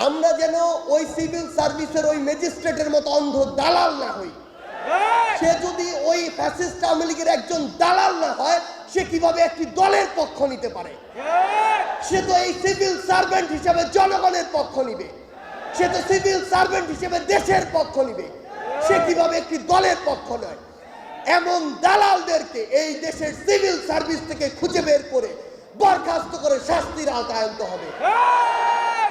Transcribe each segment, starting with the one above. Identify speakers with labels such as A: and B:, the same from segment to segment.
A: আমরা যেন ওই সিভিল সার্ভিসের ওই ম্যাজিস্ট্রেটের মতো অন্ধ দালাল না হই। সে যদি ওই ফ্যাসিস্ট আওয়ামী লীগের একজন দালাল না হয়, সে কিভাবে একটি দলের পক্ষ নিতে পারে? সে তো এই সিভিল সার্ভেন্ট হিসেবে জনগণের পক্ষ নিবে, সে তো সিভিল সার্ভেন্ট হিসেবে দেশের পক্ষ নিবে, সে কিভাবে একটি দলের পক্ষ নয়? এমন দালালদেরকে এই দেশের সিভিল সার্ভিস থেকে খুঁজে বের করে বরখাস্ত করে শাস্তির আওতায় আনতে হবে।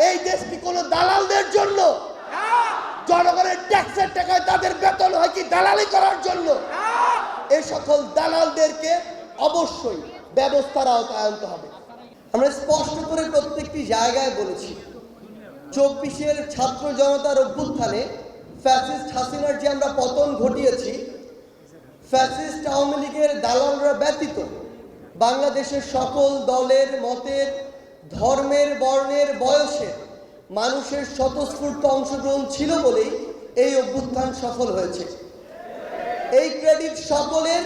A: এই দেশটি কোনো দালালদের জন্য? জনগণের ট্যাক্সের টাকায় তাদের বেতন হয় কি দালালি করার জন্য? এই সকল দালালদেরকে অবশ্যই ব্যবস্থার আওতায় আনতে হবে। আমরা স্পষ্ট করে প্রত্যেকটি জায়গায় বলেছি, 24-এর ছাত্র জনতার অভ্যুত্থানে ফ্যাসিস্ট হাসিনার যে আমরা পতন ঘটিয়েছি, ফ্যাসিস্ট আওয়ামী লীগের দালালরা ব্যতীত বাংলাদেশের সকল দলের, মতের, ধর্মের, বর্ণের, বয়সের মানুষের স্বতঃস্ফূর্ত অংশগ্রহণ ছিল বলেই এই অভ্যুত্থান সফল হয়েছে। এই ক্রেডিট সকলের,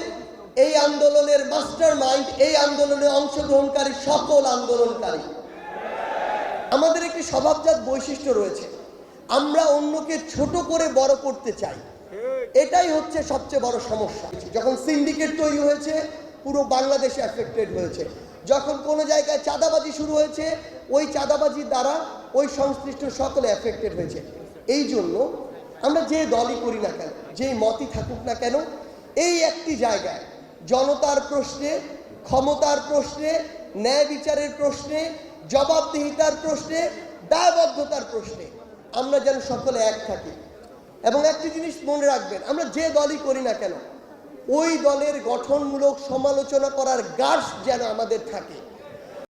A: এই আন্দোলনের মাস্টার মাইন্ড, এই আন্দোলনে অংশগ্রহণকারী সকল আন্দোলনকারী। আমাদের একটি স্বভাবজাত বৈশিষ্ট্য রয়েছে, আমরা অন্যকে ছোট করে বড় করতে চাই। এটাই হচ্ছে সবচেয়ে বড় সমস্যা। যখন সিন্ডিকেট তৈরি হয়েছে, পুরো বাংলাদেশে এফেক্টেড হয়েছে। যখন কোনো জায়গায় চাঁদাবাজি শুরু হয়েছে, ওই চাঁদাবাজির দ্বারা ওই সংশ্লিষ্ট সকলে এফেক্টেড হয়েছে। এই জন্য আমরা যে দলই করি না কেন, যেই মতই থাকুক না কেন, এই একটি জায়গায় জনতার প্রশ্নে, ক্ষমতার প্রশ্নে, ন্যায় বিচারের প্রশ্নে, জবাবদিহিতার প্রশ্নে, দায়বদ্ধতার প্রশ্নে আমরা যেন সকলে এক থাকি। এবং একটি জিনিস মনে রাখবেন, আমরা যে দলই করি না কেন, ওই দলের গঠনমূলক সমালোচনা করার গার্স যেন আমাদের থাকে।